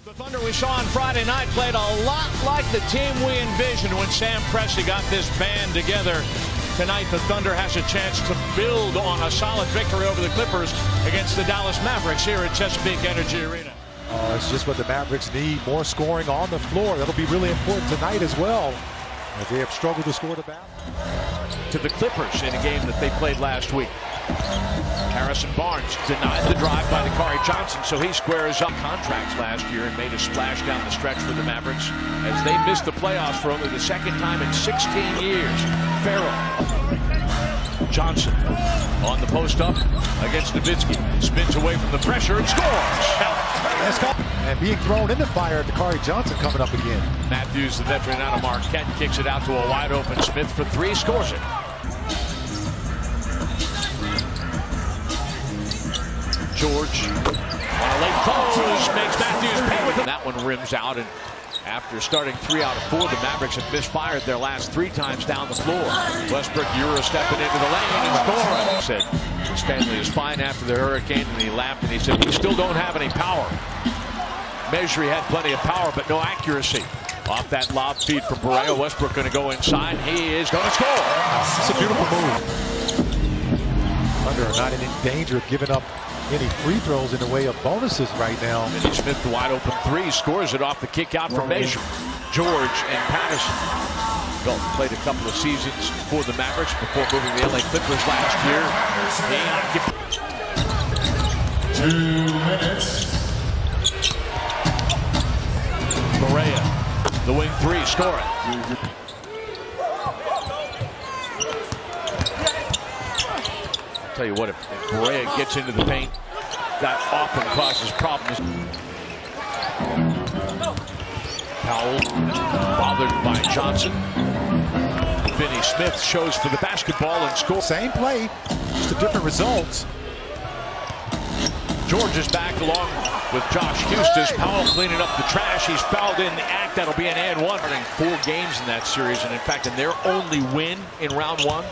The Thunder we saw on Friday night played a lot like the team we envisioned when Sam Presti got this band together. Tonight, the Thunder has a chance to build on a solid victory over the Clippers against the Dallas Mavericks here at Chesapeake Energy Arena. It's just what the Mavericks need, more scoring on the floor. That'll be really important tonight as well, as they have struggled to score the basket. To the Clippers in a game that they played last week. Harrison Barnes denied the drive by Okc Johnson, so he squares up contracts last year and made a splash down the stretch for the Mavericks as they missed the playoffs for only the second time in 16 years. Farrell. Johnson on the post up against Nowitzki. Spins away from the pressure and scores. And being thrown in the fire at Okc Johnson coming up again. Matthews, the veteran out of Marquette, kicks it out to a wide open Smith for three, scores it. George on a late close makes Matthews pay with it. That one rims out, and after starting 3 out of 4, the Mavericks have misfired their last 3 times down the floor. Westbrook Euro stepping into the lane and scoring. Said Stanley is fine after the hurricane, and he laughed and he said, "We still don't have any power." Measure, he had plenty of power, but no accuracy. Off that lob feed from Barea, Westbrook going to go inside. He is going to score. It's a beautiful move. Thunder are not in danger of giving up any free throws in the way of bonuses right now. Vinny Smith, the wide open 3, scores it off the kick out from Measure. George and Patterson. Dalton played a couple of seasons for the Mavericks before moving to the LA Clippers last year. 2 minutes. Barea, the wing 3, score it. Tell you what, if Barea gets into the paint, that often causes problems. Powell bothered by Johnson. Vinny Smith shows for the basketball and scores. Same play, just a different results. George is back along with Josh Hustis. Powell cleaning up the trash. He's fouled in the act. That'll be an and 1. 4 games in that series, and in fact, in their only win in round 1.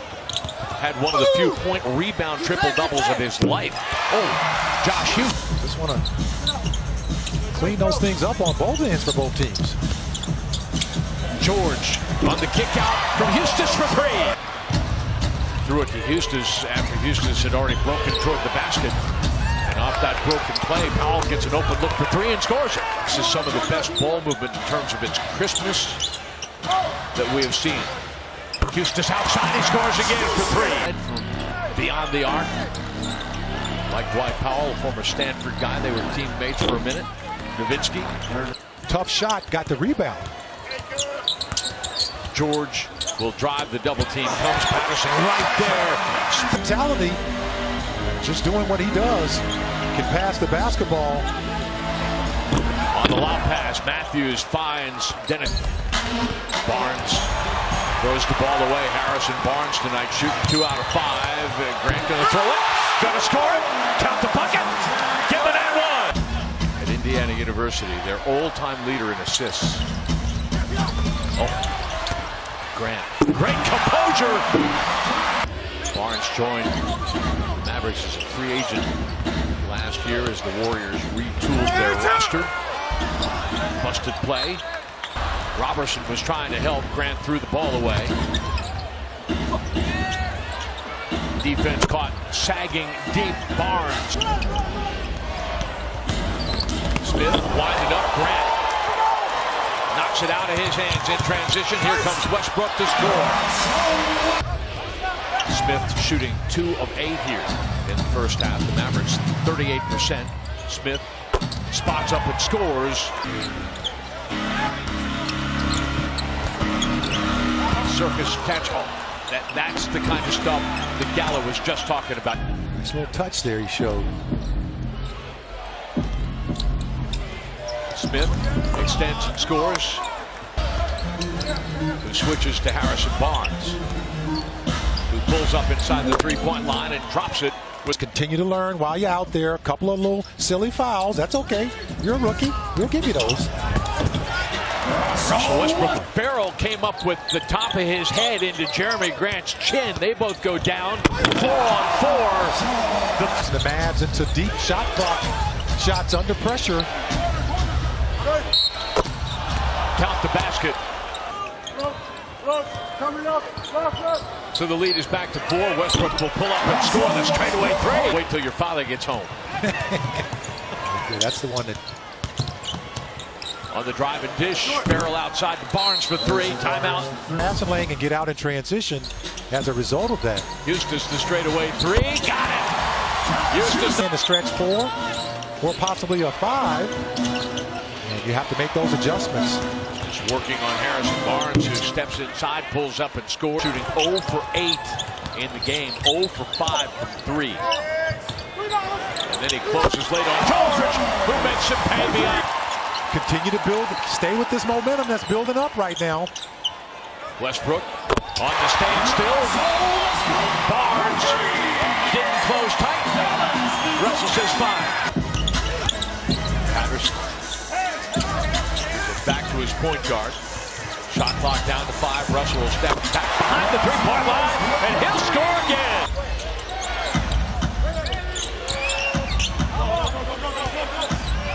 Had one of the few point rebound triple-doubles of his life. Oh, Josh Hughes. Just want to clean those things up on both ends for both teams. George on the kick out from Hustis for 3. Threw it to Hustis after Hustis had already broken toward the basket. And off that broken play, Powell gets an open look for 3 and scores it. This is some of the best ball movement in terms of its crispness that we have seen. Hustis outside, he scores again for 3. Beyond the arc. Like Dwight Powell, a former Stanford guy. They were teammates for a minute. Nowitzki. Tough shot, got the rebound. George will drive the double team. Comes Patterson right there. Mentality, just doing what he does. Can pass the basketball. On the lob pass, Matthews finds Dennis. Barnes throws the ball away. Harrison Barnes tonight shooting 2 out of 5. Grant going to throw it. Going to score it. Count the bucket. Give it at 1. At Indiana University, their all-time leader in assists. Oh, Grant. Great composure. Barnes joined Mavericks as a free agent last year as the Warriors retooled their roster. Busted play. Robertson was trying to help. Grant threw the ball away. Defense caught sagging deep. Barnes. Smith winding up. Grant knocks it out of his hands in transition. Here comes Westbrook to score. Smith shooting 2 of 8 here in the first half. The Mavericks 38%. Smith spots up and scores. Circus catch. Oh, that's the kind of stuff that Gallo was just talking about. Nice little touch there he showed. Smith extends and scores. Who switches to Harrison Barnes, who pulls up inside the 3-point line and drops it. Continue to learn while you're out there. A couple of little silly fouls. That's okay. You're a rookie. We'll give you those. Russell Westbrook. Farrell came up with the top of his head into Jeremy Grant's chin. They both go down. 4 on 4. The Mavs into deep shot clock. Shots under pressure. off the basket. So the lead is back to 4. Westbrook will pull up and score the straightaway 3. Wait till your father gets home. Yeah, that's the one that... On the drive and dish, barrel outside to Barnes for 3. Timeout. Passing lane and get out in transition as a result of that. Eustace the straightaway 3. Got it. Eustace in the stretch 4 or possibly a 5. And you have to make those adjustments. Just working on Harrison Barnes, who steps inside, pulls up and scores. Shooting 0 for 8 in the game. 0 for 5 from 3. And then he closes late on George, who makes him pay beyond. Continue to build, stay with this momentum that's building up right now. Westbrook on the standstill. Barnes didn't close tight. Russell says 5. Patterson gets back to his point guard. Shot clock down to 5. Russell will step back behind the three-point line, and he'll score again.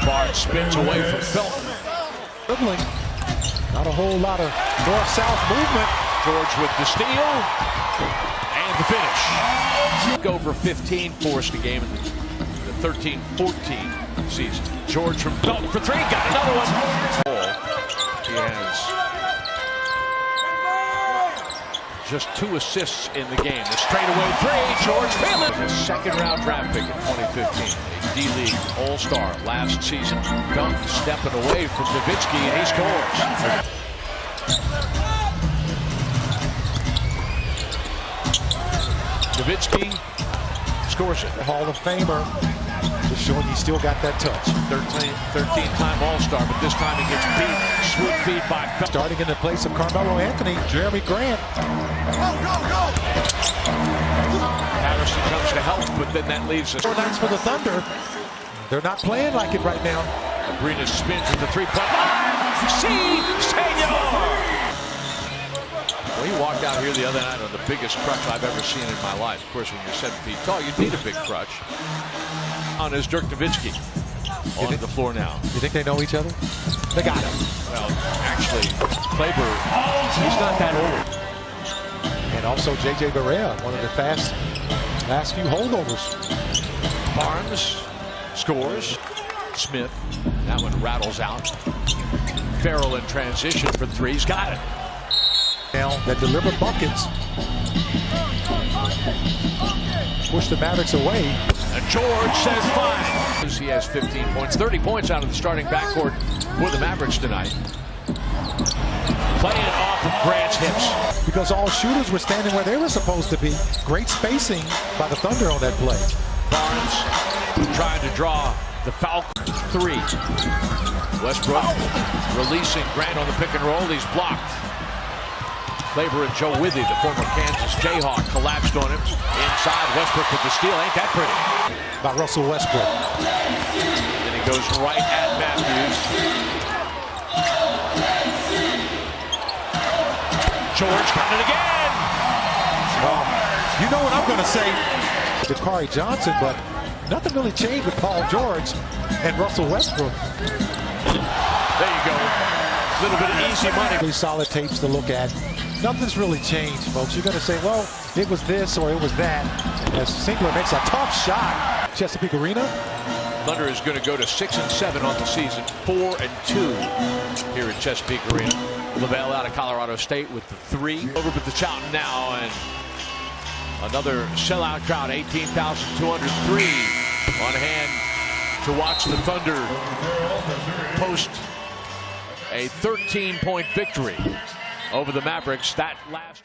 Barnes spins away from Felton. Dribbling. Not a whole lot of north-south movement. George with the steal and the finish. Over 15 forced a game in the 13-14 season. George from Felton for 3. Got another one. He has just 2 assists in the game. The straightaway 3. George Phelan. His second-round draft pick in 2015. D-League All-Star last season. Dunk stepping away from Nowitzki, and he scores. Nowitzki scores it. Hall of Famer. Just showing you still got that touch. 13-time All-Star, but this time he gets beat. Swoop feed by Felton. Starting in the place of Carmelo Anthony, Jeremy Grant. Patterson comes to help, but then that leaves us. 4 nights for the Thunder. They're not playing like it right now. Abrina spins at the 3-point line. See, senor! Well, he walked out here the other night on the biggest crutch I've ever seen in my life. Of course, when you're 7 feet tall, you need a big crutch. On is Dirk Nowitzki on the floor now. You think they know each other? They got him. Well, actually, Kleber, he's not that old. And also J.J. Barea, one of the last few holdovers. Barnes scores. Smith, that one rattles out. Farrell in transition for 3. He's got it. Now that deliver buckets. Push the Mavericks away. And George says 5. He has 15 points, 30 points out of the starting backcourt for the Mavericks tonight. Playing off of Grant's hips. Because all shooters were standing where they were supposed to be. Great spacing by the Thunder on that play. Barnes trying to draw the foul 3. Westbrook releasing Grant on the pick and roll. He's blocked. Kleber and Joe Withy, the former Kansas Jayhawk, collapsed on him. Inside, Westbrook with the steal. Ain't that pretty? By Russell Westbrook. Then he goes right at Matthews. George coming again. Well, you know what I'm going to say. Dakari Johnson, but nothing really changed with Paul George and Russell Westbrook. There you go. A little bit of easy money. These solid tapes to look at. Nothing's really changed, folks. You're going to say, well, it was this or it was that. As Singler makes a tough shot. Chesapeake Arena. Thunder is going to go to 6-7 on the season, 4-2 here at Chesapeake Arena. LaVelle out of Colorado State with the 3. Over with the Chowton now, and another sellout crowd, 18,203 on hand to watch the Thunder post a 13-point victory over the Mavericks. That last